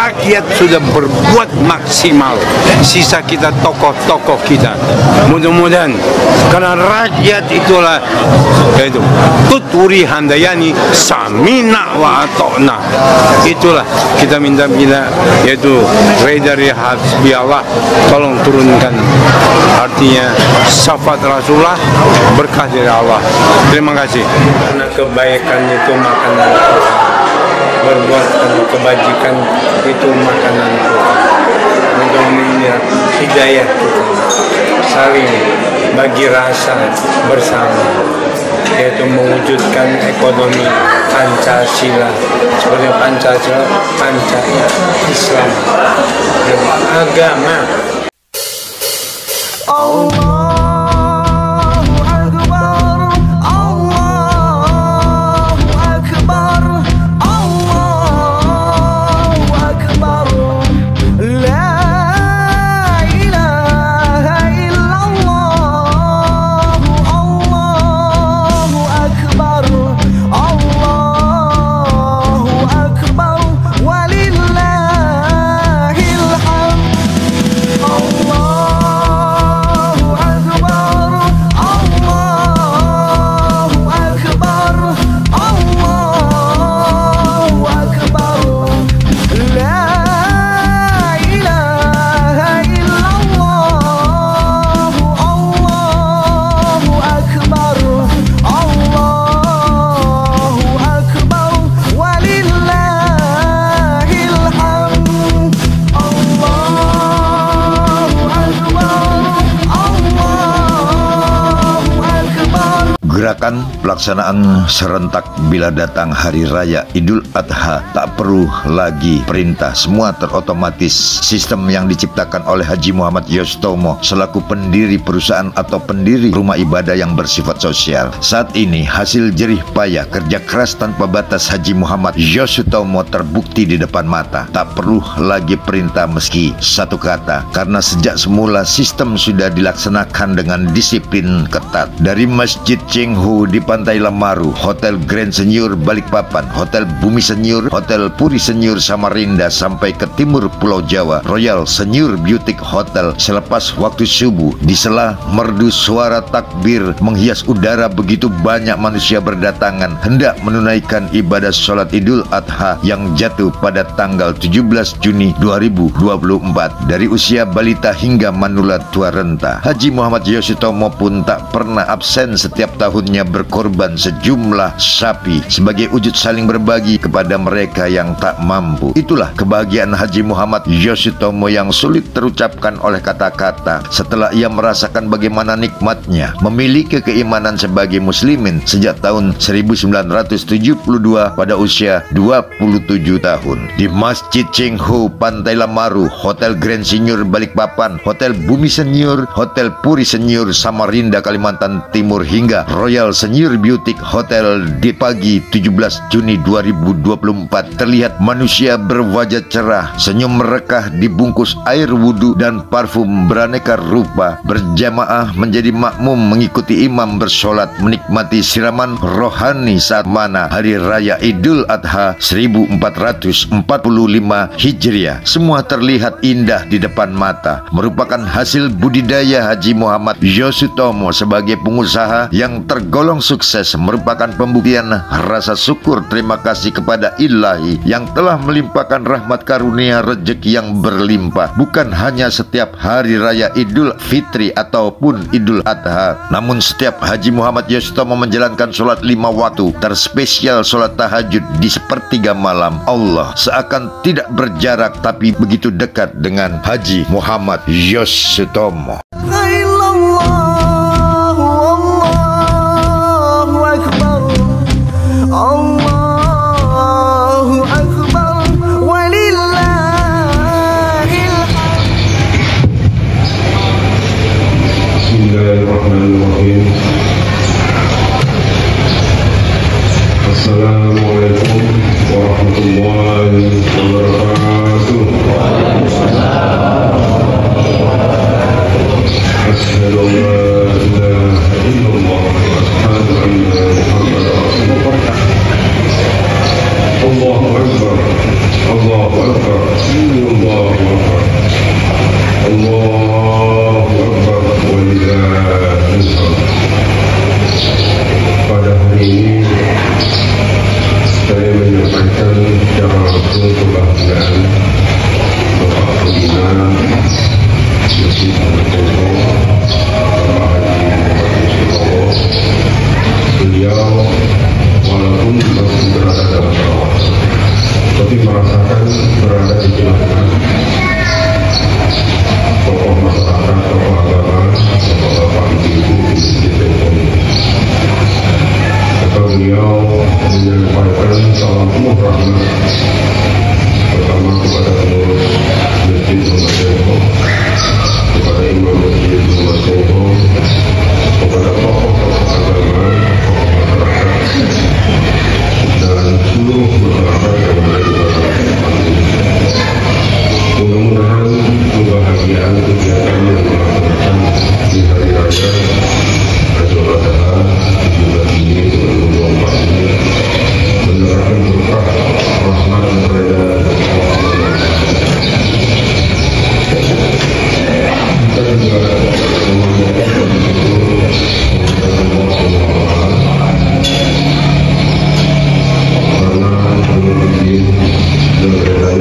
rakyat sudah berbuat maksimal. Sisa kita tokoh-tokoh kita. Mudah-mudahan karena rakyat itulah yaitu tuturi handayani samina wa ata'na. Itulah kita minta yaitu dari hasbi Allah, tolong turunkan artinya syafaat Rasulullah, berkah dari Allah. Terima kasih. Karena kebaikan itu makanan Tuhan, berbuat kebajikan itu makanan Tuhan. Mudah-mudahan hidayah Tuhan, saling bagi rasa bersama, yaitu mewujudkan ekonomi Pancasila sebagai Pancasila Islam dan agama. Gerakan pelaksanaan serentak bila datang Hari Raya Idul Adha tak perlu lagi perintah, semua terotomatis. Sistem yang diciptakan oleh Haji Muhammad Yosutomo selaku pendiri perusahaan atau pendiri rumah ibadah yang bersifat sosial. Saat ini hasil jerih payah kerja keras tanpa batas Haji Muhammad Yosutomo terbukti di depan mata. Tak perlu lagi perintah meski satu kata, karena sejak semula sistem sudah dilaksanakan dengan disiplin ketat. Dari Masjid Cengho di Pantai Lamaru, Hotel Grand Senyur Balikpapan, Hotel Bumi Senyur, Hotel Puri Senyur Samarinda, sampai ke timur Pulau Jawa, Royal Senyur Beauty Hotel. Selepas waktu subuh, di sela merdu suara takbir menghias udara, begitu banyak manusia berdatangan hendak menunaikan ibadah sholat Idul Adha yang jatuh pada tanggal 17 Juni 2024. Dari usia balita hingga manula tua renta, Haji Muhammad Yosutomo pun tak pernah absen setiap tahunnya berkorban sejumlah sapi sebagai wujud saling berbagi kepada mereka yang tak mampu. Itulah kebahagiaan Haji Muhammad Yosutomo yang sulit terucapkan oleh kata-kata setelah ia merasakan bagaimana nikmatnya memiliki keimanan sebagai muslimin sejak tahun 1972 pada usia 27 tahun. Di Masjid Cengho Pantai Lamaru, Hotel Grand Senyur Balikpapan, Hotel Bumi Senyur, Hotel Puri Senyur Samarinda Kalimantan Timur, hingga Royal Senyur Beauty Hotel di pagi 17 Juni 2024 terlihat manusia berwajah cerah, senyum merekah dibungkus air wudhu dan parfum beraneka rupa, berjamaah menjadi makmum mengikuti imam bersolat menikmati siraman rohani saat mana Hari Raya Idul Adha 1445 Hijriah. Semua terlihat indah di depan mata, merupakan hasil budidaya Haji Muhammad Yosutomo sebagai pengusaha yang tergolong sukses, merupakan pembuktian rasa syukur terima kasih kepada Ilahi yang telah melimpahkan rahmat karunia rezeki yang berlimpah, bukan hanya setiap hari raya Idul Fitri ataupun Idul Adha, namun setiap Haji Muhammad Yosutomo menjalankan sholat 5 waktu, terspesial sholat tahajud di sepertiga malam. Allah seakan tidak berjarak tapi begitu dekat dengan Haji Muhammad Yosutomo. Bismillahirrahmanirrahim. Assalamualaikum warahmatullahi wabarakatuh. Masjid Al-Qur'an beliau walaupun masih berada dalam perawat, tapi merasakan berada di tengah-tengah tokoh masyarakat, tokoh agama, tokoh bapak ibu di Masjid Al-Qur'an. Maka beliau menyampaikan salam penuh rahmat pertama kepada pengurus Masjid Al-Qur'an, kepada imam Masjid Al-Qur'an, kepada tokoh-tokoh agama, tokoh masyarakat, dan seluruh masyarakat yang ada di dalam. Mudah-mudahan kebahagiaan kegiatan yang dilaksanakan di hari raya Idul Adha 17 Juni 2024 ini menyerahkan berkah, rahmat dan keredaan kita juga memohon karena rezeki dan keredaan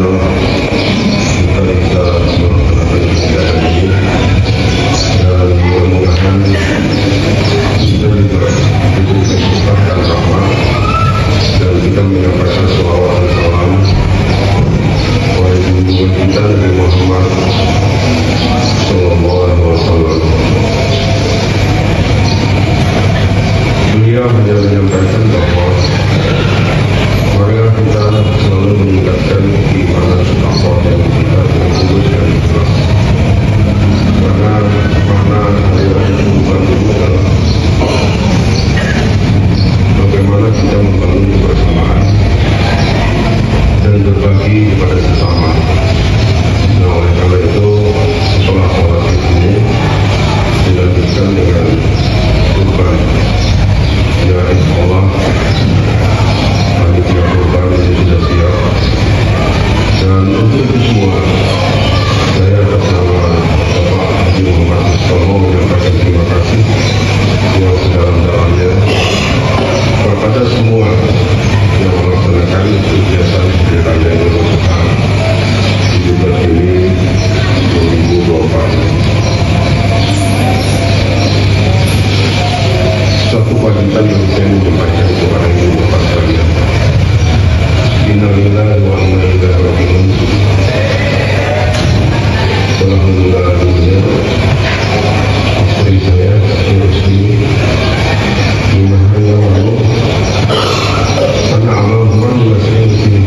kita bisa melaksanakan kegiatan ini, dan mudah-mudahan kita juga diberikan berkah dan rahmat, dan kita menyampaikan sholawat dan salam kepada junjungan kita Nabi Muhammad Sallallahu Alaihi Wasallam. Beliau hanya menyampaikan bahwa marilah kita selalu meningkatkan keimanan takwa yang kita dengan tulus dan ikhlas, karena makna hari raya Kurban itu adalah bagaimana kita membangun kebersamaan dan berbagi kepada sesama. Nah, oleh karena itu setelah sholat ini dilanjutkan dengan kurban. Ya, insyaallah panitia kurban ini sudah siap, dan untuk itu semua saya atas nama Bapak Haji Muhammad Mustomo menyampaikan terima kasih yang sedalam-dalamnya kepada semua yang melaksanakan kegiatan di Raya Idul Adha 17 Juni 2024. Satu kewajiban yang saya menyampaikan kepada ibu bapak sekalian. Innalillahi wa inna ilaihi raji'un. Telah meninggal dunia istri saya, Rusli, 5 hari yang lalu, karena amal rumah juga saya di sini.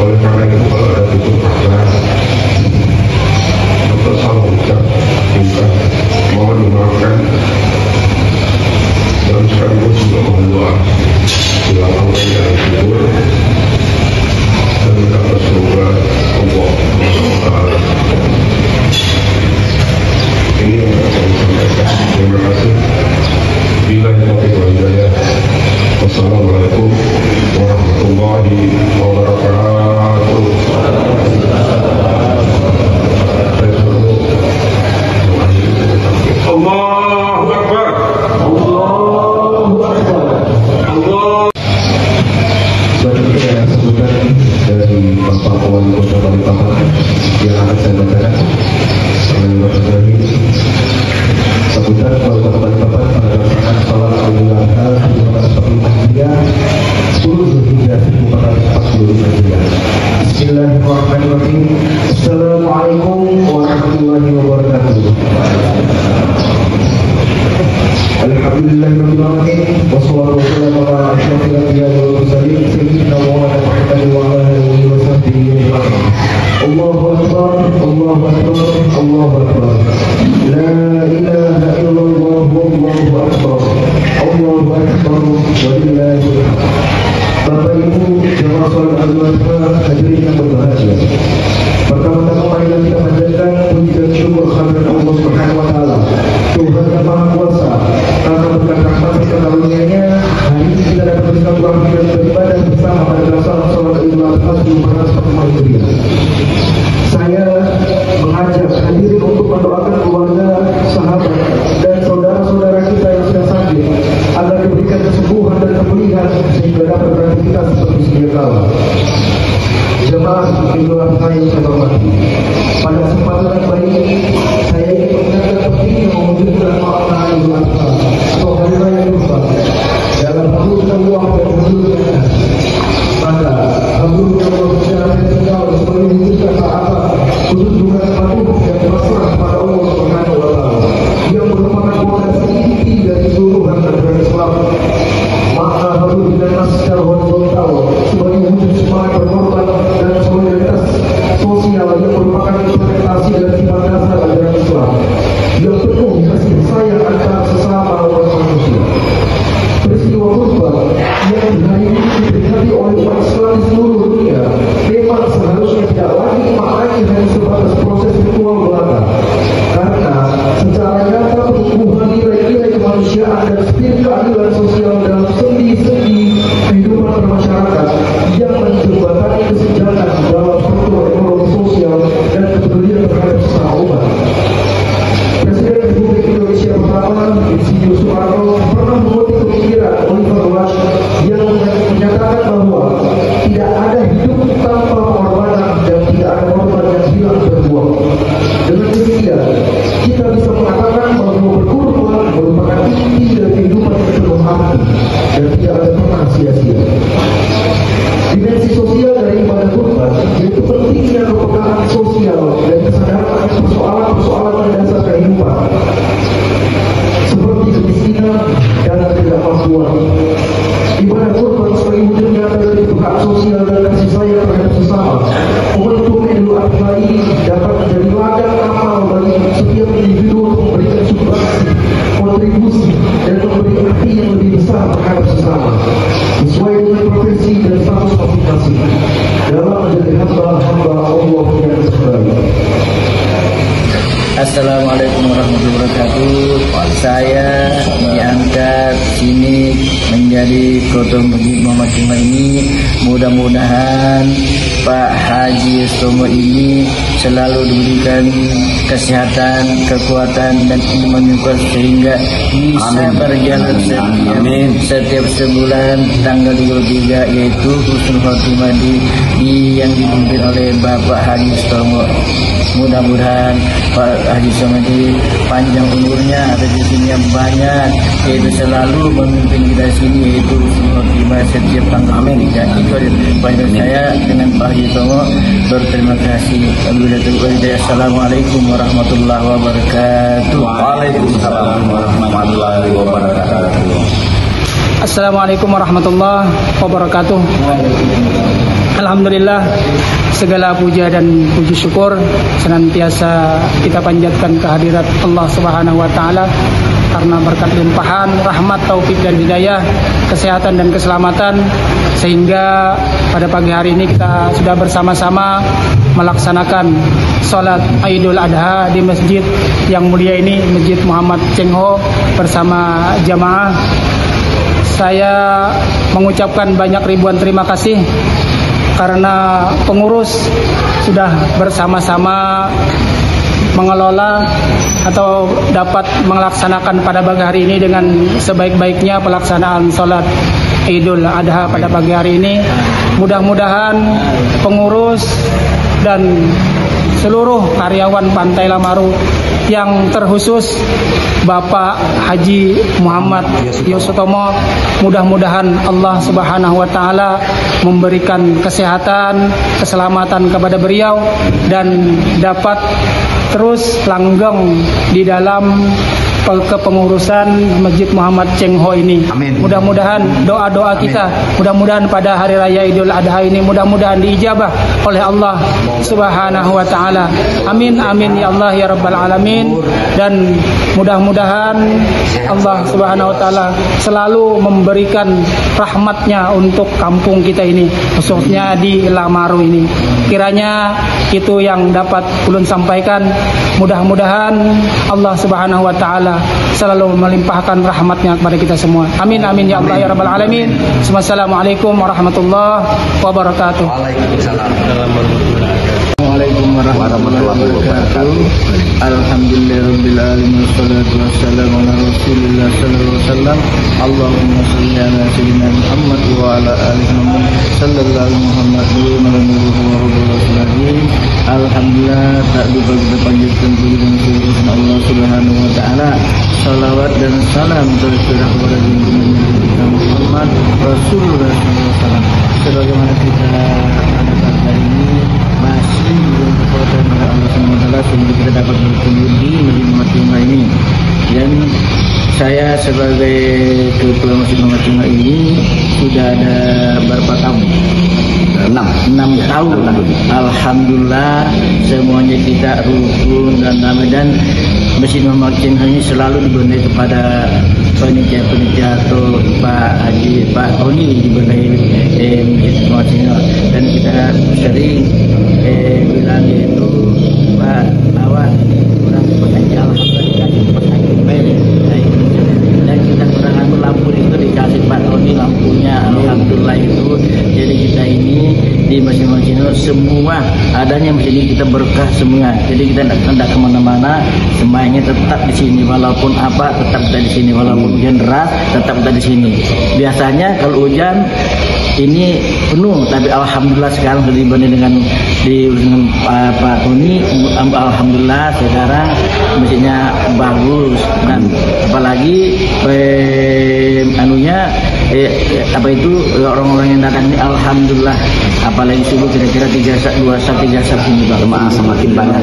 Oleh karena itu kalau ada tutur kata atau salah ucap, mohon dimaafkan, dan sekaligus juga mohon doa dilapangkan dalam kubur dan mendapat surga Allah Taala. Ini yang saya sampaikan. Terima kasih. Bila taufiq wal hidayah. Wassalamualaikum warahmatullahi wabarakatuh. Allahu Akbar. Allahu Akbar. Allah. Selanjutnya ada sebutan dari Bapak Wali Kota Balikpapan yang akan saya bacakan. Sebutan Wali Kota Balikpapan pada pelaksanaan salat Idul Adha 1445 Hijriah 10 Zulhijjah 1445 Hijriah. Bismillahirrahmanirrahim. Assalamualaikum warahmatullahi wabarakatuh. Alhamdulillahirabbil alamin wassalatu wassalamu ala asyrofil anbiya'i wal mursalin sayyidina Muhammad wa ala alihi wa sahbihi ajma'in. Allahu akbar, Allahu akbar, Allahu akbar. La ilaha illallah, wallahu akbar. Allahu akbar walillahil hamd. Bapak Ibu jemaah salat Idul Adha hadirin yang berbahagia. Pertama-tama marilah kita panjatkan puji dan syukur kehadirat Allah Subhanahu wa taala, Tuhan yang Maha Kuasa, karena berkat rahmat dan karunia-Nya hari ini kita dapat bersilaturahmi dan beribadah bersama pada pelaksanaan salat Idul Adha 1445 Hijriah. Saya mengajak hadirin untuk mendoakan keluarga, sahabat, dan saudara-saudara kita yang sedang sakit agar diberikan kesembuhan dan kemuliaan sehingga dapat beraktivitas seperti sedia kala. Jemaah Idul Adha yang saya hormati, pada kesempatan yang baik ini saya ingin mengingatkan pentingnya mewujudkan makna Idul Adha atau Hari Raya Kurban dalam hubungan Allah dan hubungan nas. Maka hubungan Allah secara vertikal sebagai wujudkan taatan, wujudkan patuh dan pasrah pada Allah Subhanahu wa Ta'ala yang merupakan fondasi inti dari seluruh agama Islam. Maka hubungan nas secara horizontal sebagai wujud semangat berkorban dan solidaritas sosial yang merupakan implementasi dari sifat dasar ajaran Islam yang penuh kasih sayang antar sesama umat manusia. Peristiwa kurban yang hari ini diperingati oleh umat Islam di seluruh dunia memang seharusnya tidak lagi maknanya hanya sebatas proses ritual belaka, karena secara nyata pertumbuhan nilai-nilai kemanusiaan dan spirit keadilan sosial dalam sendi-sendi kehidupan bermasyarakat yang menjembatani kesenjangan dalam struktur ekonomi sosial dan kepedulian terhadap sesama umat. Presiden Republik Indonesia pertama, Insinyur Soekarno, pernah mengutip pemikiran Oliver Wash yang menyatakan bahwa tidak ada hidup tanpa pengorbanan dan tidak ada korban yang hilang terbuang. Dengan demikian, kita bisa mengatakan bahwa berkorban merupakan inti dari kehidupan yang penuh arti dan tidak ada pernah sia-sia. Dimensi sosial dari ibadah kurban yaitu pentingnya kepekaan sosial dan kesadaran akan persoalan-persoalan mendasar kehidupan seperti kemiskinan dan ketidakmampuan. Ibadah kurban sebagai wujud nyata dari kepekaan sosial dan kasih sayang terhadap sesama. Momentum Idul Adha ini dapat menjadi ladang amal bagi setiap individu untuk memberikan substansi, kontribusi dan memberi arti yang lebih besar terhadap sesama sesuai dengan profesi dan status masing-masing dalam menjadi hamba-hamba Allah yang sebenarnya. Assalamualaikum warahmatullahi wabarakatuh. Saya diangkat sini menjadi ketua Masjid Muhammad Cengho ini. Mudah-mudahan Pak Haji Sutomo ini selalu diberikan kesehatan, kekuatan dan iman yang kuat sehingga bisa berjalan setiap sebulan tanggal 23 yaitu Husnul Khotimah yang dipimpin oleh Bapak Haji Sutomo. Mudah-mudahan Pak Haji Sutomo ini panjang umurnya, rezekinya banyak, yaitu selalu memimpin kita sini yaitu Husnul Khotimah setiap tanggal 23. Itu pada saya dengan Pak Haji Sutomo berterima kasih. Assalamualaikum warahmatullahi wabarakatuh. Waalaikumsalam warahmatullahi wabarakatuh. Assalamualaikum warahmatullahi wabarakatuh. Alhamdulillah, segala puja dan puji syukur senantiasa kita panjatkan kehadirat Allah Subhanahu wa Ta'ala karena berkat limpahan rahmat, taufik dan hidayah, kesehatan dan keselamatan, sehingga pada pagi hari ini kita sudah bersama-sama melaksanakan sholat Idul Adha di masjid yang mulia ini, Masjid Muhammad Cengho bersama jamaah. Saya mengucapkan banyak ribuan terima kasih karena pengurus sudah bersama-sama mengelola atau dapat melaksanakan pada pagi hari ini dengan sebaik-baiknya pelaksanaan sholat Idul Adha pada pagi hari ini. Mudah-mudahan pengurus dan seluruh karyawan Pantai Lamaru yang terkhusus Bapak Haji Muhammad Sutomo, mudah-mudahan Allah Subhanahu wa Ta'ala memberikan kesehatan, keselamatan kepada beliau dan dapat terus langgeng di dalam kepengurusan Masjid Muhammad Cengho ini. Amin. Mudah-mudahan doa-doa kita, mudah-mudahan pada hari raya Idul Adha ini mudah-mudahan diijabah oleh Allah Subhanahu wa Ta'ala. Amin amin ya Allah ya Rabbal alamin. Dan mudah-mudahan Allah Subhanahu wa Ta'ala selalu memberikan rahmatnya untuk kampung kita ini, khususnya di Lamaru ini. Kiranya itu yang dapat ulun sampaikan. Mudah-mudahan Allah Subhanahu wa Ta'ala selalu melimpahkan rahmatnya kepada kita semua. Amin amin ya Allah ya Rabbal alamin. Assalamualaikum warahmatullahi wabarakatuh. Waalaikumsalam. Assalamualaikum warahmatullahi wabarakatuh. Alhamdulillahirabbil alamin wassalatu wassalamu ala Rasulillah sallallahu alaihi wasallam. Allahumma shalli ala sayyidina Muhammad wa ala ali Muhammad sallallahu alaihi Muhammad Alhamdulillah, tak lupa kita panjatkan puji dan syukur Allah Subhanahu wa taala. Salawat dan salam tercurah kepada junjungan kita Muhammad Rasulullah sallallahu alaihi wasallam. Sebagaimana kita pada saat hari ini masih belum kekuatan oleh Allah Subhanahu wa taala sehingga kita dapat bertemu di Masjid Timah ini. Dan saya sebagai ketua Masjid Timah ini sudah ada berapa tahun? 6 tahun. Alhamdulillah semuanya kita rukun dan damai, dan Masjid Muhammad Timah ini selalu dibenahi kepada penitia atau Pak Haji, Pak Tony dibenahi Masjid Muhammad Timah, dan kita sering bilang itu Pak Awan kurang pesannya alhamdulillah dikasih pesannya baik, dan kita kurang lampu itu dikasih Pak Tony lampunya alhamdulillah itu. Jadi kita ini di masing-masing semua adanya masjid ini kita berkah semua. Jadi kita tidak kemana-mana, semuanya tetap di sini walaupun apa tetap kita di sini, walaupun hujan deras tetap kita di sini. Biasanya kalau hujan ini penuh, tapi alhamdulillah sekarang sudah dibanding dengan Pak Tony, alhamdulillah sekarang masjidnya bagus, dan apalagi orang-orang yang datang ini alhamdulillah, apalagi subuh kira-kira 3 saf ini Pak, semakin banyak.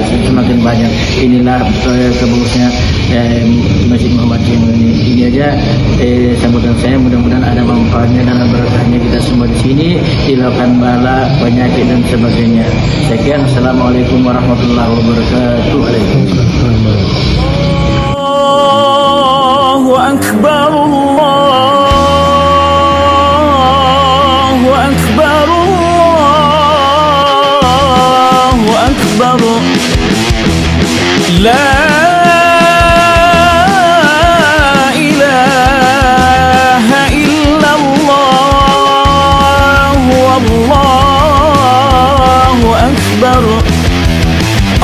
Inilah kebagusnya Masjid Muhammad Timah ini aja sambutan saya, mudah-mudahan ada manfaatnya dan berkahnya kita semua di sini, hilangkan bala, penyakit dan sebagainya. Sekian, assalamualaikum warahmatullahi wabarakatuh. Allahu akbar, Allahu akbar, Allahu akbar. La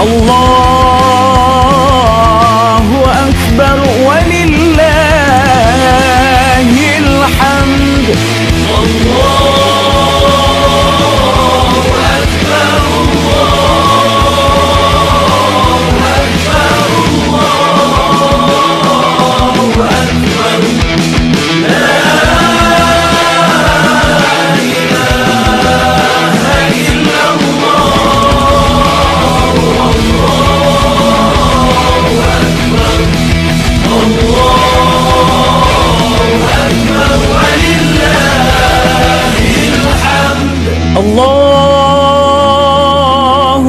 Allahu akbar walillahil hamd. Allahu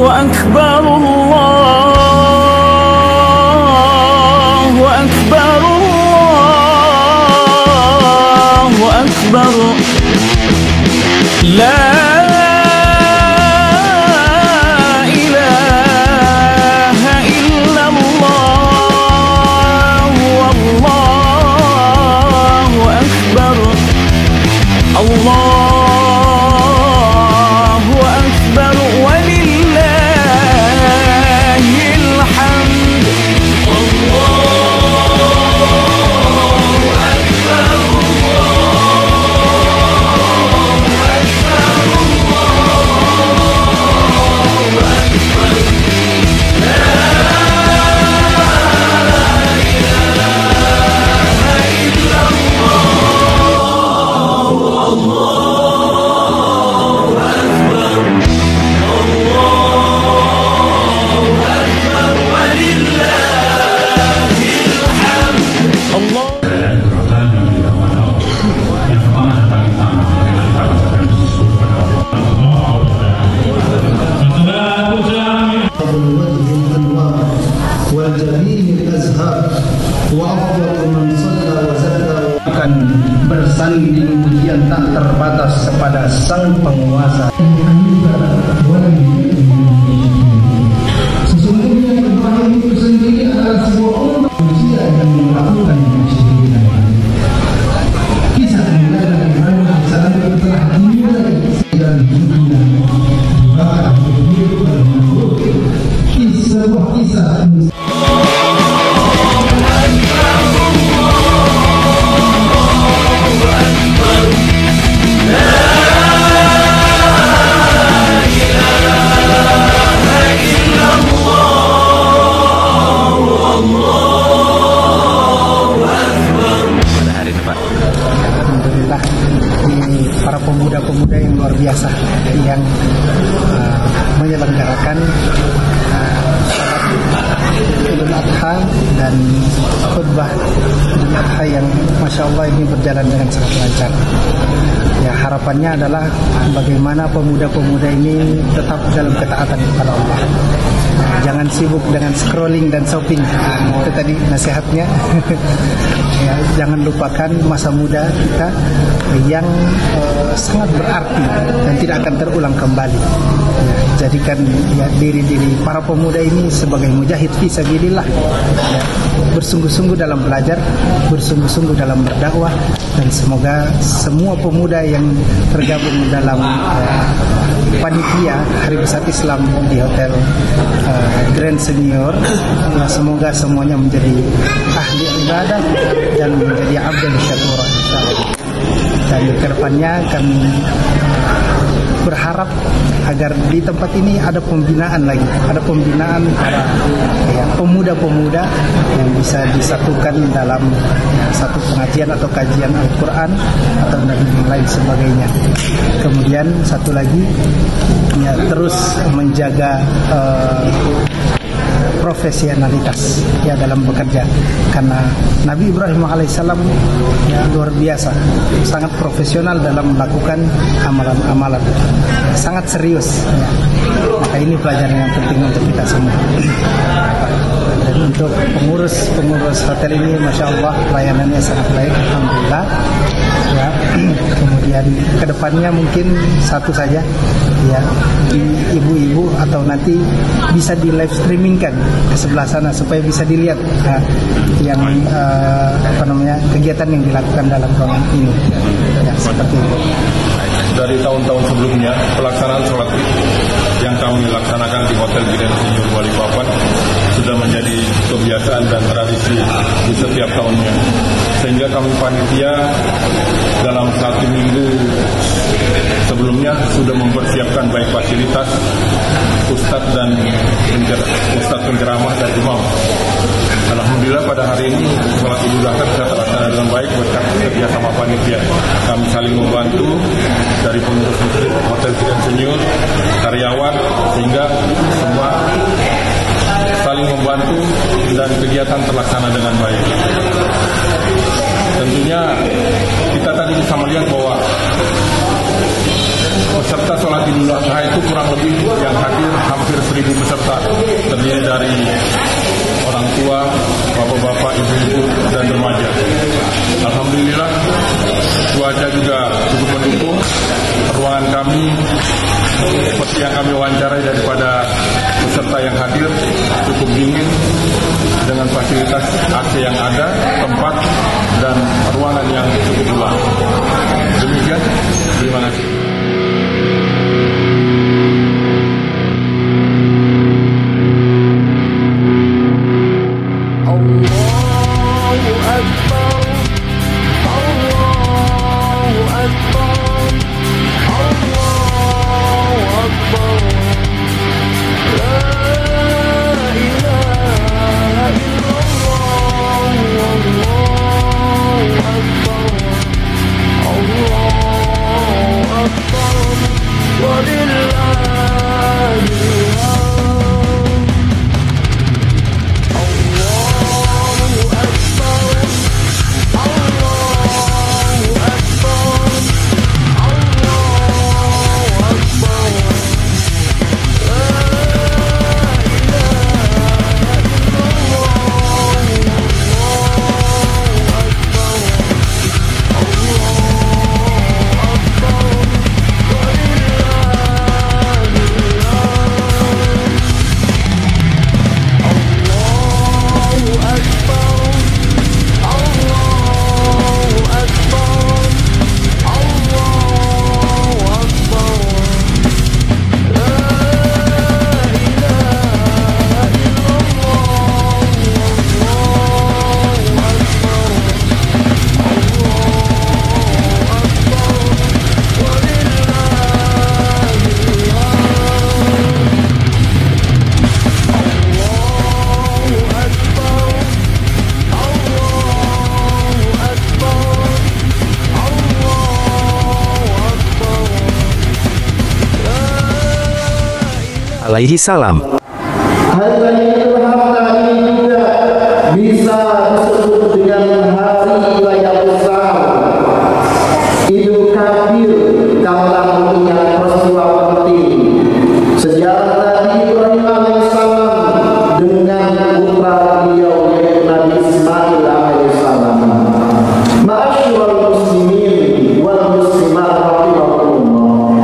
akbar, Allahu akbar, Allahu akbar. La ilaha illallah. Allahu akbar, Allahu akbar, Allahu akbar. La ilaha illallah, wallahu akbar. Allahu akbar walillahil hamd. Allahu akbar, Allahu akbar, Allahu akbar. La ilaha illallah. Akan bersanding pujian tak terbatas kepada Sang Penguasa. Sesungguhnya Ibrahim itu sendiri adalah sebuah orang manusia yang melakukan kesyirikan. Kisah mengenai Ibrahim AS telah dimulai dan dibakar sebuah kisah kisah Alhamdulillah, ini para pemuda-pemuda yang luar biasa yang menyelenggarakan Idul Adha dan khutbah Idul Adha yang Masya Allah ini berjalan dengan sangat lancar. Ya, harapannya adalah bagaimana pemuda-pemuda ini tetap dalam ketaatan kepada Allah. Jangan sibuk dengan scrolling dan shopping. Itu tadi nasihatnya. Ya, jangan lupakan masa muda kita yang sangat berarti dan tidak akan terulang kembali. Ya, jadikan ya, diri-diri para pemuda ini sebagai mujahid fi sabilillah. Ya, bersungguh-sungguh dalam belajar, bersungguh-sungguh dalam berdakwah, dan semoga semua pemuda yang tergabung dalam panitia Hari Besar Islam di Hotel Grand Senior, semoga semuanya menjadi ahli ibadah dan menjadi abdan syakura insyaallah. Dan kedepannya kami berharap agar di tempat ini ada pembinaan lagi, ada pembinaan para pemuda-pemuda yang bisa disatukan dalam satu pengajian atau kajian Al-Quran atau yang lain sebagainya. Kemudian satu lagi, ya, terus menjaga profesionalitas ya dalam bekerja, karena Nabi Ibrahim alaihissalam ya luar biasa, sangat profesional dalam melakukan amalan-amalan, sangat serius ya. Maka ini pelajaran yang penting untuk kita semua. Dan untuk pengurus hotel ini, Masya Allah, pelayanannya sangat baik, alhamdulillah ya. Kemudian kedepannya mungkin satu saja ya, ibu-ibu atau nanti bisa di live streamingkan ke sebelah sana supaya bisa dilihat yang kegiatan yang dilakukan dalam ruangan ini ya, seperti itu. Dari tahun-tahun sebelumnya, pelaksanaan sholat Id yang kami laksanakan di Hotel Grand Senior Balikpapan sudah menjadi kebiasaan dan tradisi di setiap tahunnya, sehingga kami panitia dalam 1 minggu sebelumnya sudah mempersiapkan baik fasilitas, ustadz dan penceramah dan imam. Alhamdulillah pada hari ini sholat Idul Adha bisa terlaksana dengan baik berkat kerjasama panitia. Kami saling membantu dari pengurus masjid, Hotel Grand Senior, karyawan, sehingga semua saling membantu dan kegiatan terlaksana dengan baik. Tentunya kita tadi bisa melihat bahwa peserta sholat Idul Adha itu kurang lebih yang hadir hampir 1.000 peserta, terdiri dari orang tua, bapak-bapak, ibu-ibu, dan remaja. Alhamdulillah, cuaca juga cukup mendukung. Ruangan kami seperti yang kami wawancarai daripada peserta yang hadir, cukup dingin dengan fasilitas AC yang ada, tempat dan ruangan yang cukup luas. Demikian, terima kasih. Allah alaihi salam. Hari raya Idul Adha ini juga bisa disebut dengan hari raya besar Idul Kabir karena mengingat peristiwa penting sejarah Nabi Ibrahim alaihissalam dengan putra beliau yaitu Nabi Ismail alaihissalam. Ma'asyiral muslimin wal muslimat rahimakumullah.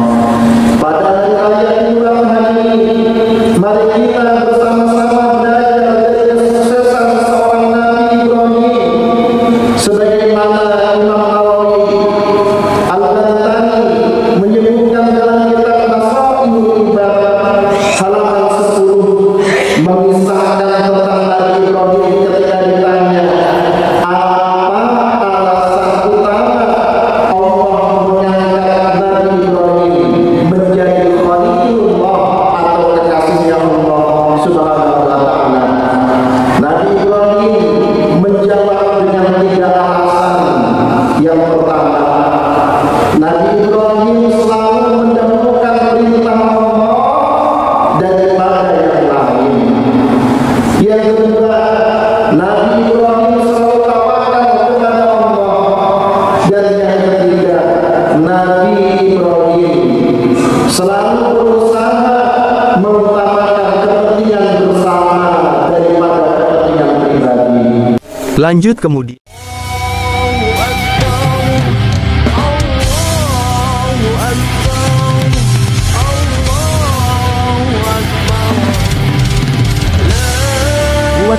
Pada hari raya Idul Adha ini mari kita bersama-sama belajar dari kesuksesan seorang Nabi Ibrahim sebagaimana Imam Nawawi Al-Bantani menyebutkan dalam kitab Nasaihul Ibad halaman 10 mengisahkan tentang Nabi Ibrahim ketika ditanya apa alasan utama Allah mengangkat Nabi Ibrahim menjadi Khalilullah atau kekasihnya Allah Subhanahu wa Ta'ala. Nabi Ibrahim menjawab dengan 3 alasan. Yang pertama, Nabi Ibrahim selalu mendahulukan perintah Allah daripada yang lain. Yang kedua, Nabi Ibrahim selalu tawakal kepada Allah. Dan yang ketiga, Nabi Ibrahim selalu berusaha mengutamakan kepentingan bersama daripada kepentingan pribadi. Lanjut kemudian.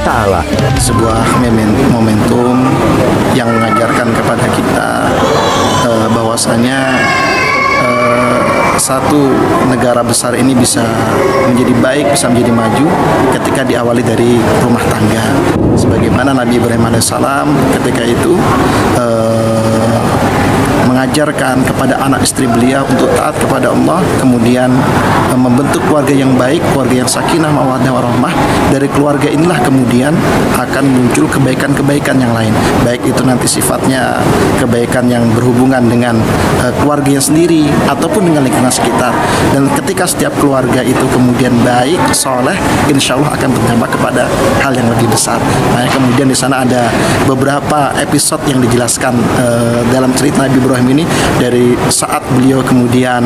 Ta'ala. Sebuah momentum yang mengajarkan kepada kita bahwasanya satu negara besar ini bisa menjadi baik, bisa menjadi maju ketika diawali dari rumah tangga. Sebagaimana Nabi Ibrahim alaihissalam ketika itu mengajarkan kepada anak istri beliau untuk taat kepada Allah, kemudian membentuk keluarga yang baik, keluarga yang sakinah mawaddah warahmah. Dari keluarga inilah kemudian akan muncul kebaikan-kebaikan yang lain, baik itu nanti sifatnya kebaikan yang berhubungan dengan keluarga sendiri ataupun dengan lingkungan sekitar. Dan ketika setiap keluarga itu kemudian baik, soleh, insya Allah akan berdampak kepada hal yang lebih besar. Nah, kemudian di sana ada beberapa episode yang dijelaskan dalam cerita Nabi Ibrahim ini, dari saat beliau kemudian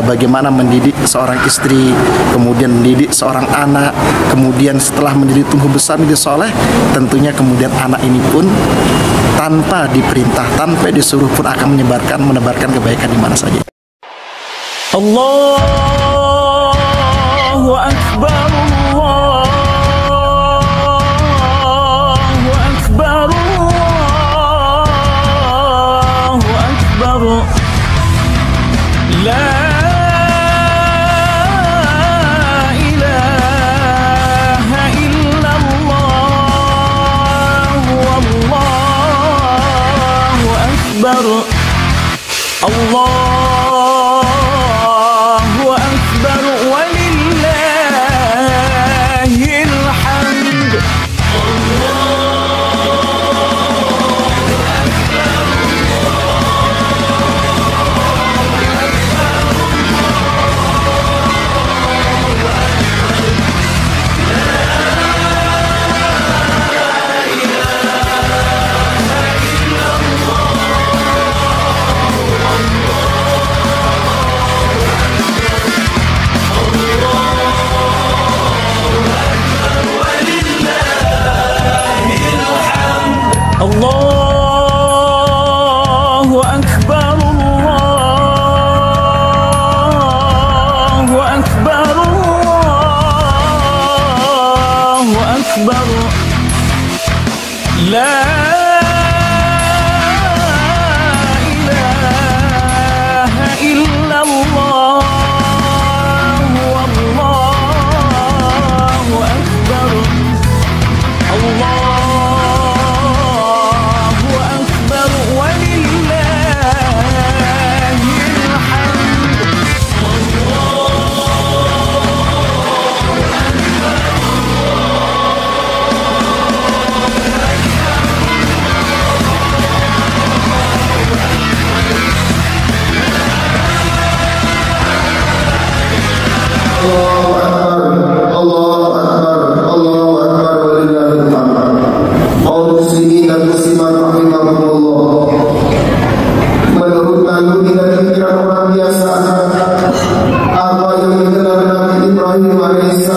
bagaimana mendidik seorang istri, kemudian mendidik seorang anak, kemudian setelah menjadi tumbuh besar menjadi soleh, tentunya kemudian anak ini pun tanpa diperintah, tanpa disuruh pun akan menebarkan kebaikan di mana saja. Allahu Akbar, Allahu Akbar, Allahu Akbar, la ilaha illallah, wallahu akbar, Allahu akbar, walillahil hamd.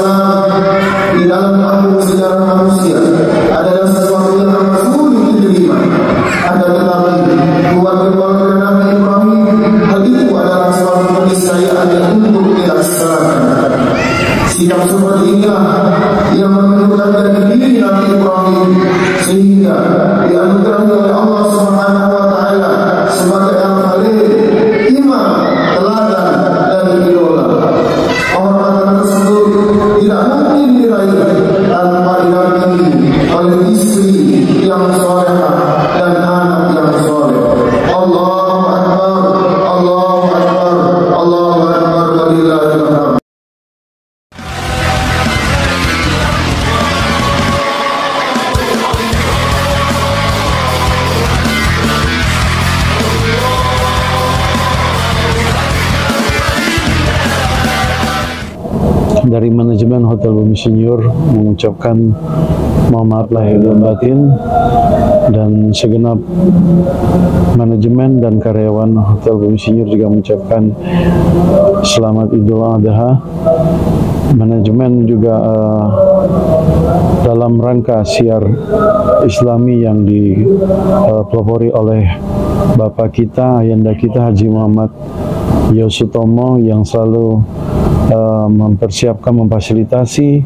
Alaihissalam di dalam kampung sejarah manusia adalah sesuatu yang amat sulit diterima. Akan tetapi keluarga Nabi Ibrahim, hal itu adalah suatu keniscayaan yang untuk dilaksanakan. Sikap seperti inilah yang menentukan dari diri Nabi Ibrahim sehingga dianugerahi oleh Allah Subhanahu wa taala sebagai al-Khalil, imam, teladan dan idola. Kehormatan tersebut tidak mungkin diraih tanpa didampingi oleh istri yang salehah dan anak yang saleh. Allahu Akbar, Allahu Akbar, Allahu Akbar, walillahil hamd. Dari manajemen Hotel Bumi Senior mengucapkan mohon maaf lahir dan batin, dan segenap manajemen dan karyawan Hotel Bumi Senior juga mengucapkan selamat Idul Adha. Manajemen juga dalam rangka siar Islami yang dipelopori oleh Bapak kita, Ayanda kita Haji Muhammad Yosutomo yang selalu mempersiapkan, memfasilitasi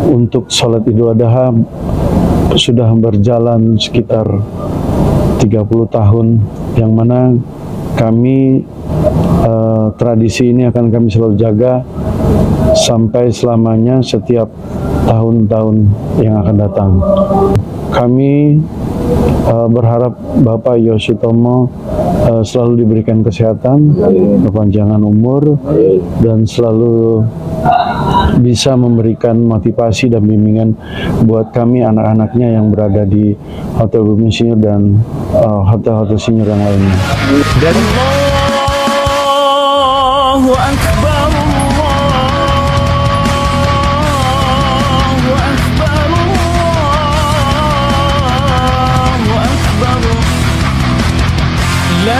untuk sholat Idul Adha sudah berjalan sekitar 30 tahun, yang mana kami tradisi ini akan kami selalu jaga sampai selamanya setiap tahun-tahun yang akan datang. Kami berharap Bapak Yosutomo selalu diberikan kesehatan, kepanjangan umur, dan selalu bisa memberikan motivasi dan bimbingan buat kami anak-anaknya yang berada di Hotel Bumi Senior dan hotel-hotel senior yang lainnya. Dan Allahu Akbar, Allahu Akbar, Allahu Akbar, la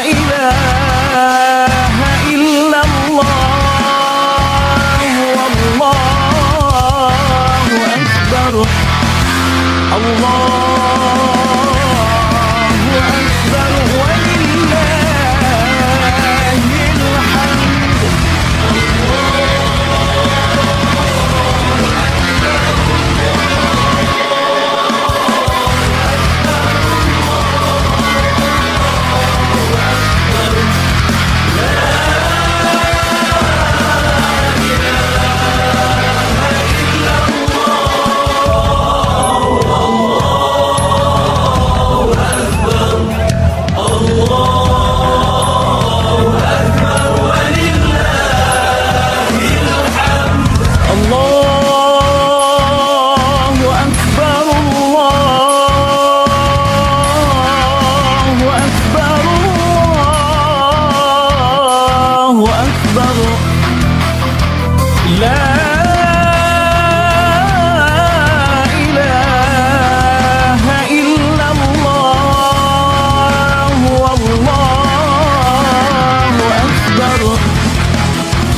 ilaha illallah, wallahu akbar,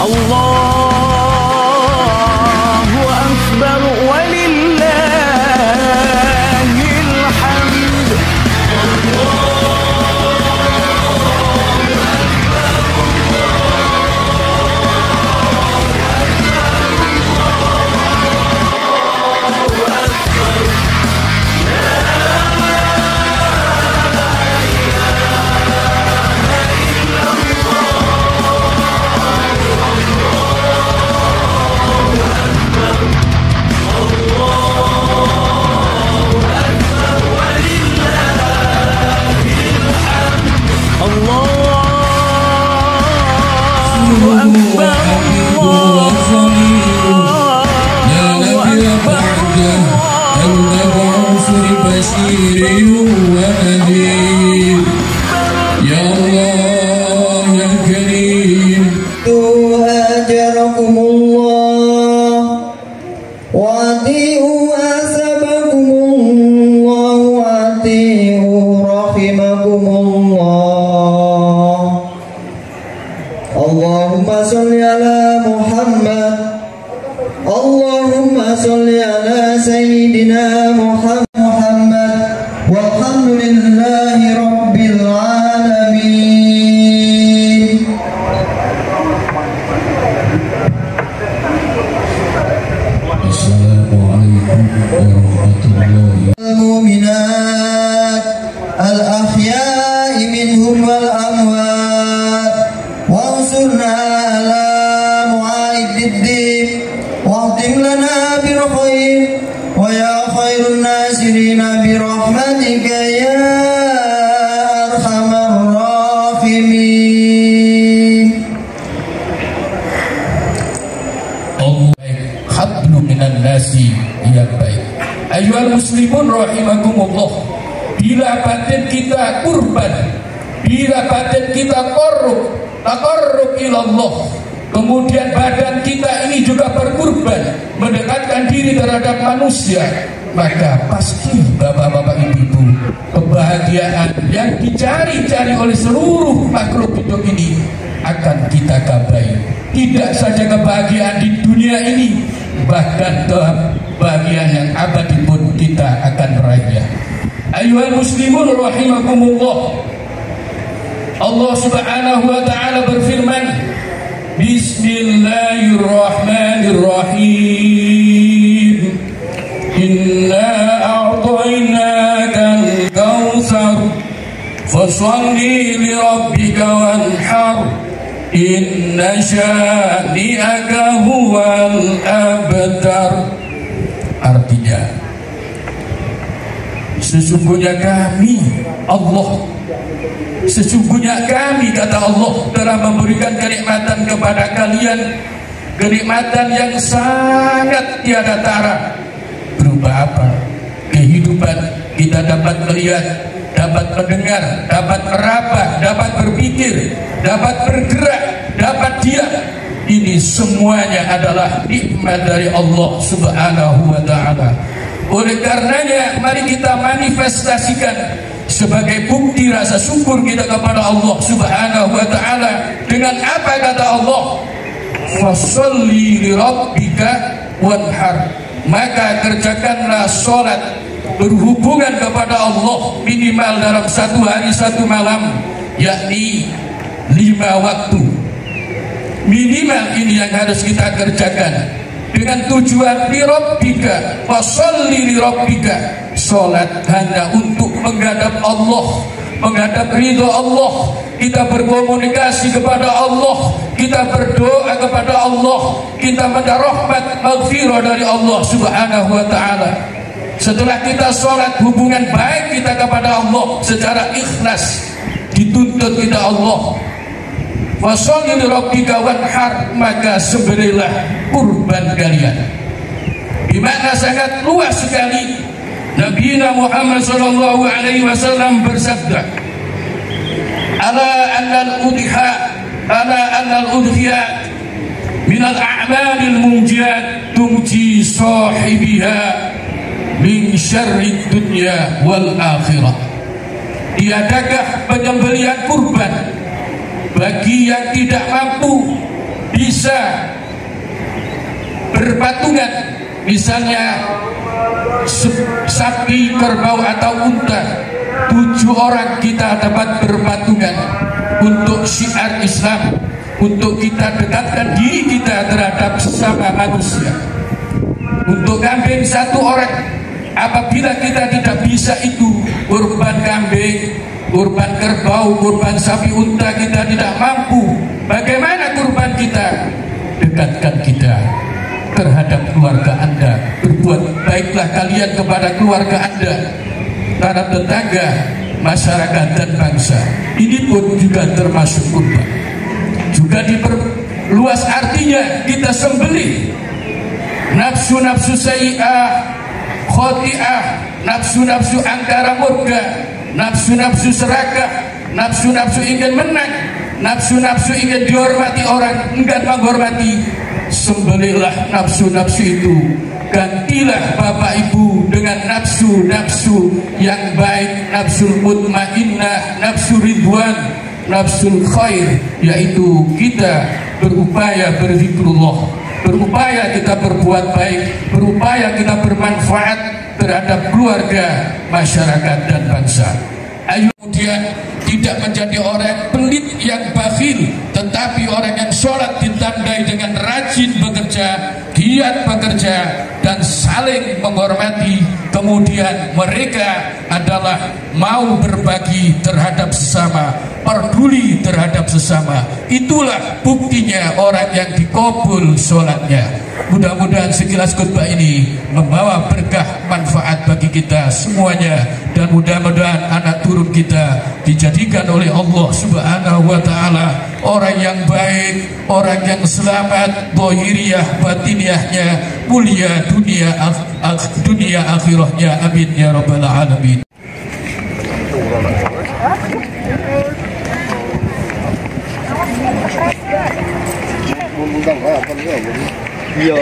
Allahu akbar, walillahil hamd. Allah Allahumma sholli ala Muhammad. Allahumma sholli ala Sayyidina Muhammad. Walhamdulillahi Rabbil Alamin. Assalamualaikum warahmatullahi Al-mu'minat al-ahya'i minhum wal amwat wansurna ala mu'aididdin wa'tim lana bil khair wa ya khairun nasirina bi rahmatika ya arhamar rahimin. Hablu minan nasi yang baik. Ayyuhal muslimun rahimakumullah. Bila batin kita kurban, bila batin kita taqarrub ilallah, kemudian badan kita ini juga berkurban, mendekatkan diri terhadap manusia, maka pasti bapak-bapak ibu-ibu, kebahagiaan yang dicari-cari oleh seluruh makhluk hidup ini akan kita gapai. Tidak saja kebahagiaan di dunia ini, bahkan kebahagiaan yang abadi pun kita akan meraihnya. Ayyuhal muslimun rahimakumullah. Allah Subhanahu wa taala berfirman, Bismillahirrahmanirrahim. Inna a'tainakal kautsar fasholli li rabbika wanhar. Inna syani'aka huwal abtar. Artinya, sesungguhnya kami Allah, sesungguhnya kami, kata Allah, telah memberikan kenikmatan kepada kalian, kenikmatan yang sangat tiada tara. Berupa apa? Kehidupan. Kita dapat melihat, dapat mendengar, dapat meraba, dapat berpikir, dapat bergerak, dapat diam. Ini semuanya adalah nikmat dari Allah Subhanahu wa taala. Oleh karenanya, mari kita manifestasikan sebagai bukti rasa syukur kita kepada Allah Subhanahu wa taala dengan apa kata Allah? Fasholli li rabbika wanhar. Maka kerjakanlah salat berhubungan kepada Allah minimal dalam satu hari satu malam, yakni 5 waktu minimal. Ini yang harus kita kerjakan dengan tujuan li rabbika fasholli li rabbika. Salat hanya untuk menghadap Allah, menghadap ridho Allah. Kita berkomunikasi kepada Allah, kita berdoa kepada Allah, kita minta rahmat maghfirah dari Allah Subhanahu wa taala. Setelah kita sholat, hubungan baik kita kepada Allah secara ikhlas dituntut kita Allah. Fasholli li rabbika wanhar, maka sembelihlah kurban kalian. Dimana sangat luas sekali. Nabi Muhammad sallallahu alaihi wasallam bersabda, ala annal udhiyat minal a'malil munjiyat tumji sahibiha min syarri dunya wal akhirah. Tiadakah penyembelihan kurban bagi yang tidak mampu bisa berpatungan, misalnya sapi, kerbau atau unta, 7 orang kita dapat berpatungan untuk syiar Islam, untuk kita dekatkan diri kita terhadap sesama manusia. Untuk kambing 1 orang, apabila kita tidak bisa itu, kurban kambing, kurban kerbau, kurban sapi, unta, kita tidak mampu, bagaimana kurban kita? Dekatkan kita terhadap keluarga Anda. Berbuat baiklah kalian kepada keluarga Anda, para tetangga, masyarakat dan bangsa. Ini pun juga termasuk kurban. Juga diperluas artinya, kita sembelih nafsu-nafsu sayyi'ah, khoti'ah, nafsu-nafsu angkara murka, nafsu-nafsu serakah, nafsu-nafsu ingin menang, nafsu-nafsu ingin dihormati orang, enggan menghormati. Sembelihlah nafsu-nafsu itu. Gantilah Bapak Ibu dengan nafsu-nafsu yang baik, nafsu mutmainnah, nafsu ridwan, nafsul khair, yaitu kita berupaya berzikrullah, berupaya kita berbuat baik, berupaya kita bermanfaat terhadap keluarga, masyarakat dan bangsa. Ayo kemudian tidak menjadi orang pelit yang bakhil, tetapi orang yang sholat ditandai dengan rajin bekerja, giat bekerja, dan saling menghormati. Kemudian mereka adalah mau berbagi terhadap sesama, peduli terhadap sesama. Itulah buktinya orang yang dikabul sholatnya. Mudah-mudahan sekilas khutbah ini membawa berkah manfaat bagi kita semuanya, dan mudah-mudahan anak turun kita dijadikan oleh Allah Subhanahu wa Ta'ala orang yang baik, orang yang selamat, zahiriyah batiniyahnya, mulia dunia akhirahnya. Amin ya rabbal alamin. Iya.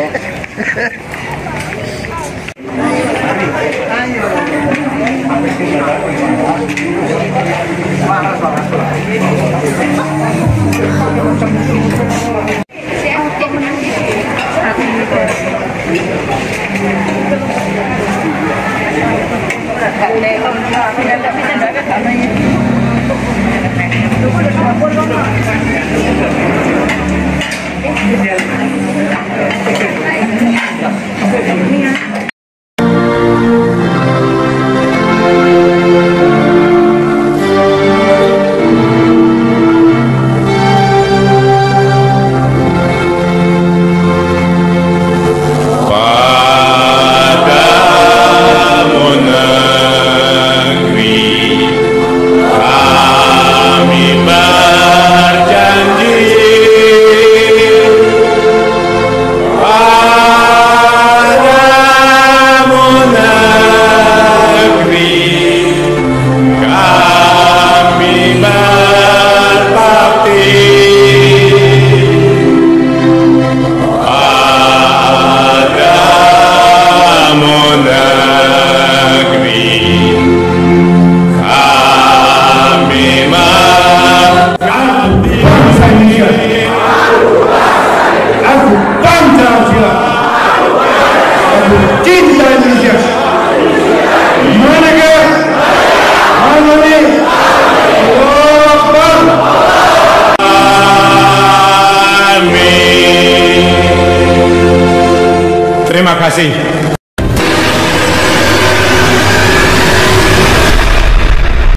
Terima kasih.